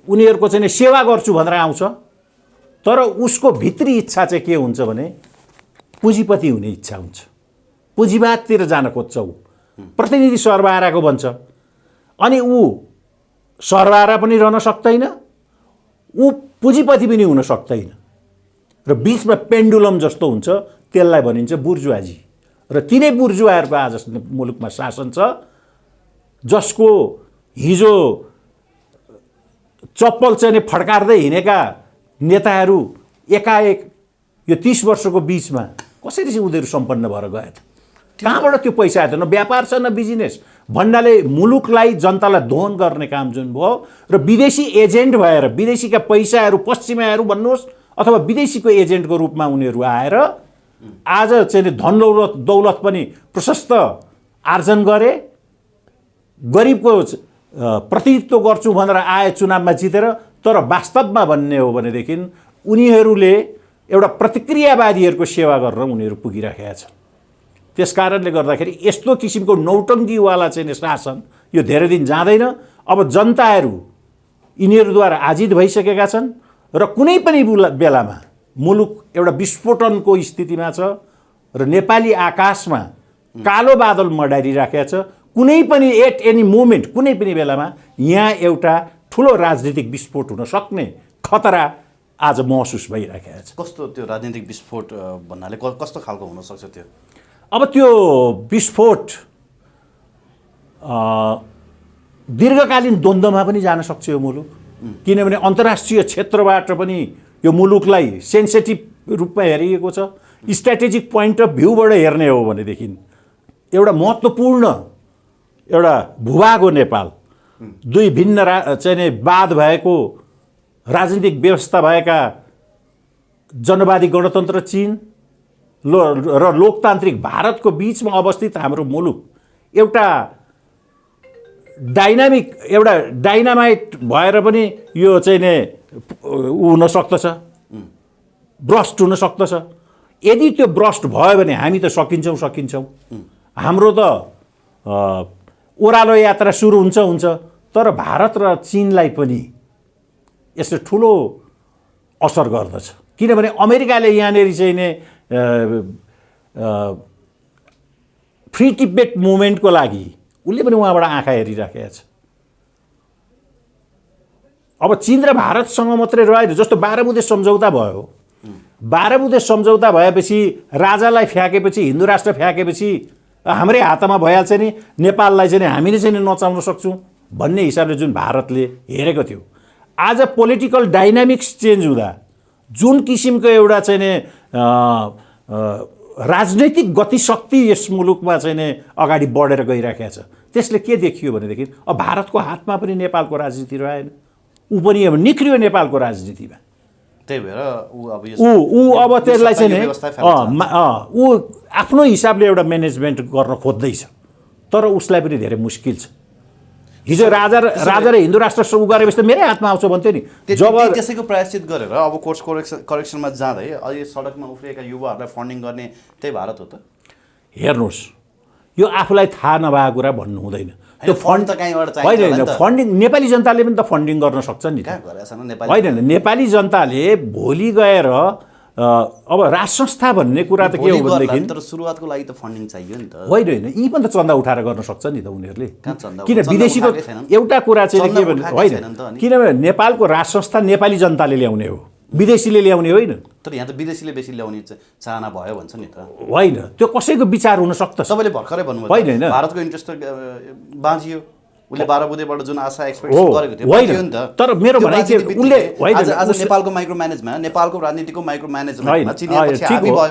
उनीहरूको चाहिँ सेवा गर्छु भनेर आउँछ। तर उसको भित्री इच्छा चाहिँ के हुन्छ भने पुँजीपति हुने इच्छा हुन्छ, पुँजीवादतिर जान खोज्छ। ऊ प्रतिनिधि सर्वहाराको भन्छ, अनि ऊ सर्वहारा पनि रहन सक्दैन, ऊ पुँजीपति पनि हुन सक्दैन। र बिचमा पेन्डुलम जस्तो हुन्छ, त्यसलाई भनिन्छ बुर्जुवाजी। र तिनै बुर्जुवाहरूको आज मुलुकमा शासन छ, जसको हिजो चप्पल चाहिँ फड्कार्दै हिँडेका नेताहरू एकाएक यो 30 वर्षको बिचमा कसरी चाहिँ उनीहरू सम्पन्न भएर गए त? कहाँबाट त्यो पैसा आयो त? न व्यापार छ न बिजनेस। भन्नाले मुलुकलाई जनतालाई दोहन गर्ने काम जुन भयो र विदेशी एजेन्ट भएर विदेशीका पैसाहरू पश्चिमाहरू भन्नुहोस् अथवा विदेशीको एजेन्टको रूपमा उनीहरू आएर आज चाहिँ धन दौलत पनि प्रशस्त आर्जन गरे, गरिबको प्रतिनिधित्व गर्छु भनेर आए चुनावमा जितेर। तर वास्तवमा भन्ने हो भनेदेखि उनीहरूले एउटा प्रतिक्रियावादीहरूको सेवा गरेर उनीहरू पुगिराखेका छन्। त्यस कारणले गर्दाखेरि यस्तो किसिमको नौटङ्कीवाला चाहिँ शासन यो धेरै दिन जाँदैन। अब जनताहरू यिनीहरूद्वारा आजित भइसकेका छन् र कुनै पनि बेलामा मुलुक एउटा विस्फोटनको स्थितिमा छ र नेपाली आकाशमा कालो बादल मडारिराखेको छ। कुनै पनि एट एनी मोमेन्ट, कुनै पनि बेलामा यहाँ एउटा ठुलो राजनीतिक विस्फोट हुन सक्ने खतरा आज महसुस भइराखेको छ। कस्तो त्यो राजनीतिक विस्फोट भन्नाले कस्तो खालको हुनसक्छ त्यो? अब त्यो विस्फोट दीर्घकालीन द्वन्द्वमा पनि जान सक्छ यो मुलुक, किनभने अन्तर्राष्ट्रिय क्षेत्रबाट पनि यो मुलुकलाई सेन्सिटिभ रूपमा हेरिएको छ। स्ट्राटेजिक पोइन्ट अफ भ्यूबाट हेर्ने हो भनेदेखि एउटा महत्त्वपूर्ण एउटा भूभाग हो नेपाल। दुई भिन्न चाहिँ वाद भएको राजनीतिक व्यवस्था भएका जनवादी गणतन्त्र चीन र लोकतान्त्रिक भारतको बिचमा अवस्थित हाम्रो मुलुक एउटा डाइनामाइट भएर पनि यो चाहिँ हुन सक्दछ, ब्रस्ट हुन सक्दछ। यदि त्यो ब्रस्ट भयो भने हामी त सकिन्छौँ। हाम्रो त ओह्रालो यात्रा सुरु हुन्छ। तर भारत र चीनलाई पनि यसले ठुलो असर गर्दछ, किनभने अमेरिकाले यहाँनिर चाहिँ फ्री टिबेट मुभमेन्टको लागि उसले पनि उहाँबाट आँखा हेरिराखेको छ। अब चीन र भारतसँग मात्रै रहेन, जस्तो 12 बुँदे सम्झौता भयो। 12 बुँदे सम्झौता भएपछि राजालाई फ्याँकेपछि, हिन्दू राष्ट्र फ्याँकेपछि हाम्रै हातमा भइहाल्छ नि, नेपाललाई चाहिँ हामीले चाहिँ नचाउन सक्छौँ भन्ने हिसाबले जुन भारतले हेरेको थियो। आज पोलिटिकल डाइनामिक्स चेन्ज हुँदा जुन किसिमको एउटा चाहिँ राजनैतिक गतिशक्ति यस मुलुकमा चाहिँ अगाडि बढेर गइराखेको छ, त्यसले के देखियो भनेदेखि अब भारतको हातमा पनि नेपालको राजनीति रहेन, ऊ पनि अब निक्रियो नेपालको राजनीतिमा। त्यही भएर ऊ अब ऊ अब त्यसलाई चाहिँ नि व्यवस्था फैलाउँछ। ऊ आफ्नो हिसाबले एउटा म्यानेजमेन्ट गर्न खोज्दैछ, तर उसलाई पनि धेरै मुस्किल छ। हिजो राजा र हिन्दू राष्ट्र उ गरेपछि त मेरै हातमा आउँछ भन्थ्यो नि। जब त्यसैको प्रायश्चित गरेर अब कोर्स करेक्सनमा जाँदै अहिले सडकमा उफ्रिएका युवाहरूलाई फन्डिङ गर्ने त्यही भारत हो त। हेर्नुहोस्, यो आफूलाई थाहा नभएको कुरा भन्नु हुँदैन। त्यो फन्ड त कहीँबाट चाहिन्छ होइन, फन्डिङ नेपाली जनताले पनि त फन्डिङ गर्न सक्छ नि। होइन, नेपाली जनताले भोलि गएर अब राज संस्था भन्ने कुरा त के हो भनेदेखि तर सुरुवातको लागि त फन्डिङ चाहियो नि त। होइन, यी पनि त चन्दा उठाएर गर्न सक्छ नि त उनीहरूले। किन विदेशीको एउटा कुरा चाहिँ के भने होइन, किनभने नेपालको राज संस्था नेपाली जनताले ल्याउने हो, विदेशीले ल्याउने होइन। तर यहाँ त विदेशीले बेसी ल्याउने चाहना भयो भन्छ नि त। होइन, त्यो कसैको विचार हुन सक्छ। तपाईँले भर्खरै भन्नुभयो होइन, भारतको इन्ट्रेस्ट त बाँझियो। उसले 12 बुँदेबाट जुन आशा एक्सपेक्टेसन गरेको थियो बाँझियो नि त। तर मेरो भनाइ के उसले आज नेपालको माइक्रो म्यानेजमा, नेपालको राजनीतिको माइक्रो म्यानेजमेन्टमा चिनियापछि हाबी भयो।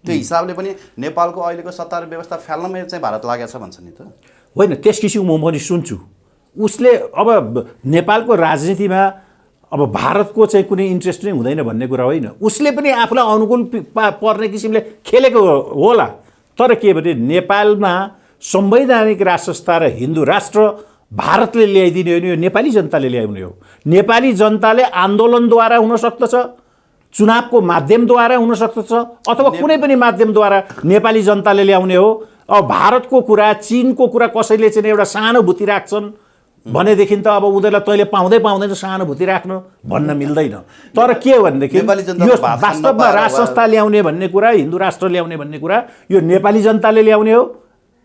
त्यो हिसाबले पनि नेपालको अहिलेको सत्ता र व्यवस्था फाल्नमै चाहिँ भारत लागेको छ भन्छ नि त। होइन, त्यस किसिमको म पनि सुन्छु। उसले अब नेपालको राजनीतिमा अब भारतको चाहिँ कुनै इन्ट्रेस्ट नै हुँदैन भन्ने कुरा होइन। उसले पनि आफूलाई अनुकूल पर्ने किसिमले खेलेको होला। तर के भने नेपालमा संवैधानिक राज संस्था र हिन्दू राष्ट्र भारतले ल्याइदिने हो नि, यो नेपाली जनताले ल्याउने हो। नेपाली जनताले आन्दोलनद्वारा हुन सक्दछ, चुनावको माध्यमद्वारा हुन सक्दछ, अथवा कुनै पनि माध्यमद्वारा नेपाली जनताले ल्याउने हो। अब भारतको कुरा, चीनको कुरा कसैले चाहिँ एउटा सहानुभूति राख्छन् भनेदेखि त अब उनीहरूलाई तैँले पाउँदैन सहानुभूति राख्न भन्न मिल्दैन। तर के हो भनेदेखि यो वास्तवमा राज संस्था ल्याउने भन्ने कुरा, हिन्दू राष्ट्र ल्याउने भन्ने कुरा यो नेपाली जनताले ल्याउने हो।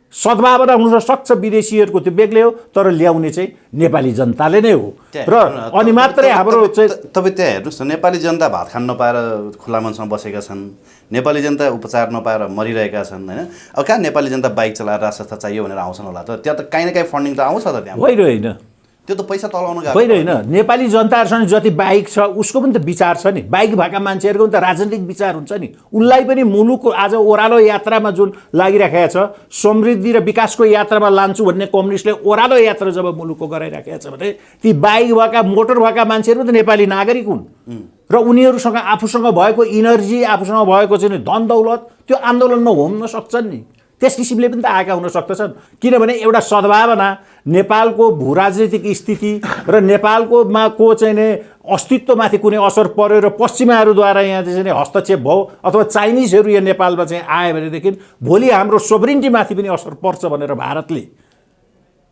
सद्भावना हुन सक्छ विदेशीहरूको, त्यो बेग्लै हो, तर ल्याउने चाहिँ नेपाली जनताले नै हो। र अनि मात्रै हाम्रो चाहिँ तपाईँ त्यहाँ हेर्नुहोस् न, नेपाली जनता भात खान नपाएर खुला मञ्चमा बसेका छन्, नेपाली जनता उपचार नपाएर मरिरहेका छन् होइन। अब कहाँ नेपाली जनता बाइक चलाएर राज संस्था चाहियो भनेर आउँछन् होला त। त्यहाँ त काहीँ न काहीँ फन्डिङ त आउँछ त त्यहाँ। होइन, त्यो त पैसा तलाउन गएको होइन। नेपाली जनताहरूसँग जति बाइक छ उसको पनि त विचार छ नि। बाइक भएका मान्छेहरूको पनि त राजनीतिक विचार हुन्छ नि। उनलाई पनि मुलुकको आज ओह्रालो यात्रामा जुन लागिराखेको छ, समृद्धि र विकासको यात्रामा लान्छु भन्ने कम्युनिस्टले ओह्रालो यात्रा जब मुलुकको गराइराखेको छ भने ती बाइक भएका, मोटर भएका मान्छेहरू त नेपाली नागरिक हुन्। र उनीहरूसँग आफूसँग भएको इनर्जी, आफूसँग भएको चाहिँ धन दौलत त्यो आन्दोलनमा होम्न सक्छन् नि। त्यस किसिमले पनि त आएका हुन सक्दछन्। किनभने एउटा सद्भावना, नेपालको भू राजनीतिक स्थिति र नेपालकोमा को चाहिँ नि अस्तित्वमाथि कुनै असर पर्यो र पश्चिमाहरूद्वारा यहाँ चाहिँ हस्तक्षेप भयो अथवा चाइनिजहरू यहाँ नेपालमा चाहिँ आयो भनेदेखि भोलि हाम्रो सोभरिन्टीमाथि पनि असर पर्छ भनेर भारतले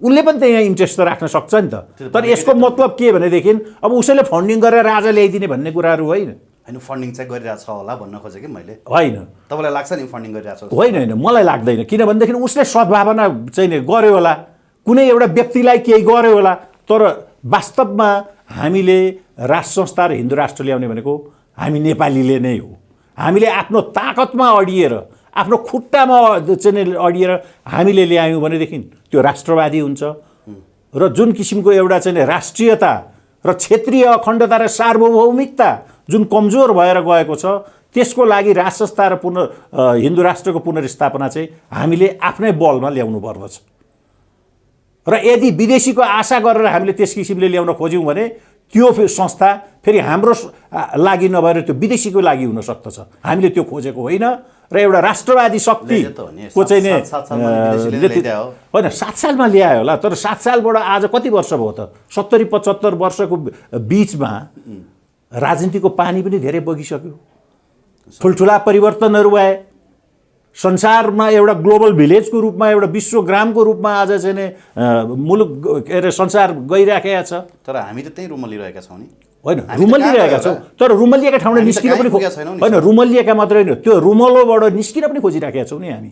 उसले पनि त यहाँ इन्ट्रेस्ट त राख्न सक्छ नि त। तर यसको मतलब के भनेदेखि अब उसैले फन्डिङ गरेर राजा ल्याइदिने भन्ने कुराहरू होइन। होइन, फन्डिङ चाहिँ गरिरहेको छ होला भन्न खोजेँ कि मैले। होइन, तपाईँलाई लाग्छ नि फन्डिङ गरिरहेको छ? होइन, मलाई लाग्दैन। किनभनेदेखि उसले सद्भावना चाहिँ नि गर्यो होला, कुनै एउटा व्यक्तिलाई केही गर्यो होला। तर वास्तवमा हामीले राज संस्था र हिन्दू राष्ट्र ल्याउने भनेको हामी नेपालीले नै हो। हामीले आफ्नो ताकतमा अडिएर, आफ्नो खुट्टामा चाहिँ अडिएर हामीले ल्यायौँ भनेदेखि त्यो राष्ट्रवादी हुन्छ। र जुन किसिमको एउटा चाहिँ राष्ट्रियता र क्षेत्रीय अखण्डता र सार्वभौमिकता जुन कमजोर भएर गएको छ, त्यसको लागि राज संस्था र हिन्दू राष्ट्रको पुनर्स्थापना चाहिँ हामीले आफ्नै बलमा ल्याउनु पर्दछ। र यदि विदेशीको आशा गरेर हामीले त्यस किसिमले ल्याउन खोज्यौँ भने त्यो संस्था फेरि हाम्रो लागि नभएर त्यो विदेशीको लागि हुन सक्दछ। हामीले त्यो खोजेको होइन। र एउटा राष्ट्रवादी शक्तिको चाहिँ नि होइन, 7 सालमा ल्यायो होला। तर 7 सालबाट आज कति वर्ष भयो त? 70-75 वर्षको बिचमा राजनीतिको पानी पनि धेरै बगिसक्यो। ठुल्ठुला परिवर्तनहरू आए। संसारमा एउटा ग्लोबल भिलेजको रूपमा, एउटा विश्वग्रामको रूपमा आज चाहिँ नि मुलुक के अरे संसार गइराखेको छ। तर हामी त त्यही रुमलिरहेका छौँ नि। होइन, रुमलिरहेका छौँ, तर रुमलिएका ठाउँमा निस्किन पनि होइन, रुमलिएका मात्रै होइन, त्यो रुमलोबाट निस्किन पनि खोजिराखेका छौँ नि हामी।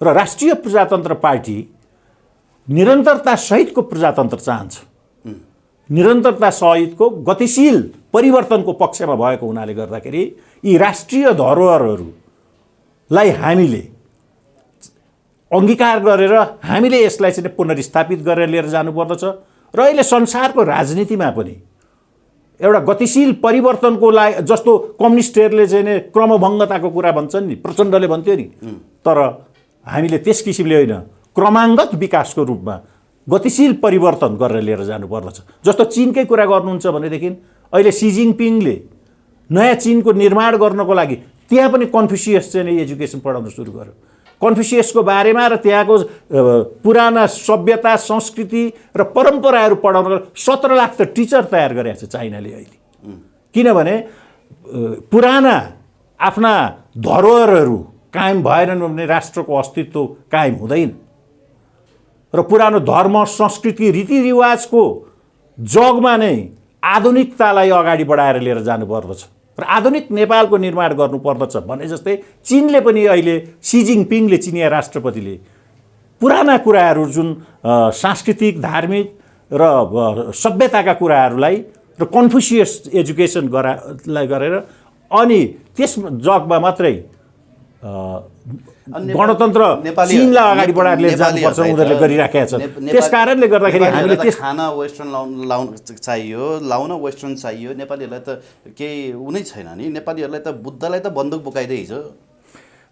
र राष्ट्रिय प्रजातन्त्र पार्टी निरन्तरता सहितको प्रजातन्त्र चाहन्छ। निरन्तरता सहितको गतिशील परिवर्तनको पक्षमा भएको हुनाले गर्दाखेरि यी राष्ट्रिय धरोहरहरूलाई हामीले अङ्गीकार गरेर हामीले यसलाई चाहिँ पुनर्स्थापित गरेर लिएर जानुपर्दछ। र अहिले संसारको राजनीतिमा पनि एउटा गतिशील परिवर्तनको लागि, जस्तो कम्युनिस्टहरूले चाहिँ नि क्रमभङ्गताको कुरा भन्छन् नि, प्रचण्डले भन्थ्यो नि, तर हामीले त्यस किसिमले होइन, क्रमाङ्गत विकासको रूपमा गतिशील परिवर्तन गरेर लिएर जानुपर्दछ। जस्तो चीनकै कुरा गर्नुहुन्छ भनेदेखि अहिले सी जिनपिङले नयाँ चीनको निर्माण गर्नको लागि त्यहाँ पनि कन्फ्युसियस चाहिँ नि एजुकेसन पढाउन सुरु गर्यो। कन्फ्युसियसको बारेमा र त्यहाँको पुराना सभ्यता संस्कृति र परम्पराहरू पढाउनको 17 लाख त टिचर तयार गरेको छ चाइनाले अहिले। किनभने पुराना आफ्ना धरोहरहरू कायम भएनन् भने राष्ट्रको अस्तित्व कायम हुँदैन र पुरानो धर्म संस्कृति रीतिरिवाजको जगमा नै आधुनिकतालाई अगाडि बढाएर लिएर जानुपर्दछ र आधुनिक नेपालको निर्माण गर्नुपर्दछ भने जस्तै चीनले पनि अहिले सी जिनपिङले चिनिया राष्ट्रपतिले पुराना कुराहरू जुन सांस्कृतिक धार्मिक र सभ्यताका कुराहरूलाई र कन्फ्युसियस एजुकेसन गरेर अनि त्यस जगमा मात्रै गणतन्त्र चीनलाई अगाडि बढाएर लिएर जानुपर्छ उनीहरूले गरिराखेका छन्। त्यस कारणले गर्दाखेरि हामीले त्यस खाना वेस्टर्न लाउन लाउन वेस्टर्न चाहियो। नेपालीहरूलाई त केही उनै छैन नि। नेपालीहरूलाई त बुद्धलाई त बन्दुक बोकाइदिए हिजो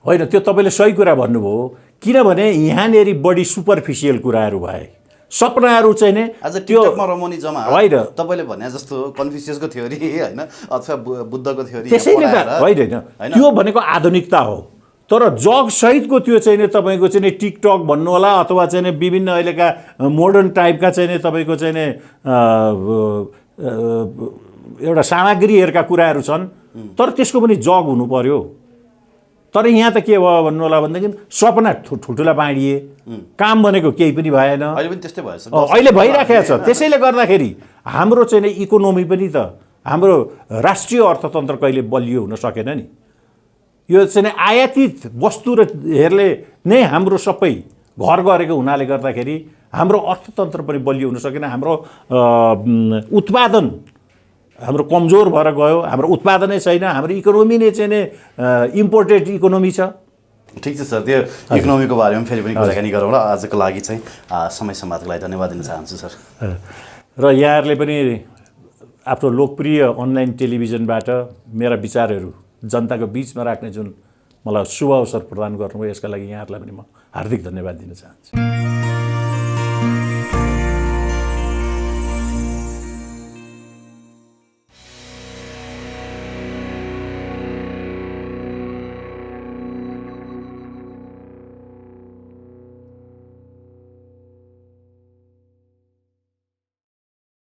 होइन, त्यो तपाईँले सही कुरा भन्नुभयो। किनभने यहाँनिर बढी सुपरफिसियल कुराहरू भए, सपनाहरू चाहिँ नि आज टिकटकमा रमाउने जम्मा होइन। तपाईँले भने जस्तो कन्फ्युसियसको थ्योरी होइन अथवा बुद्धको थ्योरी त्यसैले होइन, त्यो भनेको आधुनिकता हो। तर जग सहितको त्यो चाहिँ नि तपाईँको चाहिँ नि टिकटक भन्नु होला अथवा चाहिँ नि विभिन्न अहिलेका मोडर्न टाइपका चाहिँ नि तपाईँको चाहिँ नि एउटा सामग्रीहरूका कुराहरू छन्, तर त्यसको पनि जग हुनु पर्यो। तर यहाँ त के भयो भन्नु होला भनेदेखि सपना ठुल्ठुला बाँडिए, काम भनेको केही पनि भएन। अहिले पनि त्यस्तै भएछ, अहिले भइराखेको छ। त्यसैले गर्दाखेरि हाम्रो चाहिँ नि इकोनोमी पनि त हाम्रो राष्ट्रिय अर्थतन्त्र कहिले बलियो हुन सकेन नि। यो चाहिँ आयातित वस्तुहरूले नै हाम्रो सबै घर गरेको हुनाले गर्दाखेरि हाम्रो अर्थतन्त्र पनि बलियो हुन सकेन। हाम्रो उत्पादन हाम्रो कमजोर भएर गयो। हाम्रो उत्पादनै छैन। हाम्रो इकोनोमी नै चाहिँ नि इम्पोर्टेड इकोनोमी छ। ठिक छ सर, त्यो इकोनोमीको बारेमा फेरि पनि कुराकानी गरौँ र आजको लागि चाहिँ समय समाजको लागि धन्यवाद दिन चाहन्छु सर। र यहाँहरूले पनि आफ्नो लोकप्रिय अनलाइन टेलिभिजनबाट मेरा विचारहरू जनताको बिचमा राख्ने जुन मलाई शुभ अवसर प्रदान गर्नुभयो यसका लागि यहाँहरूलाई पनि म हार्दिक धन्यवाद दिन चाहन्छु।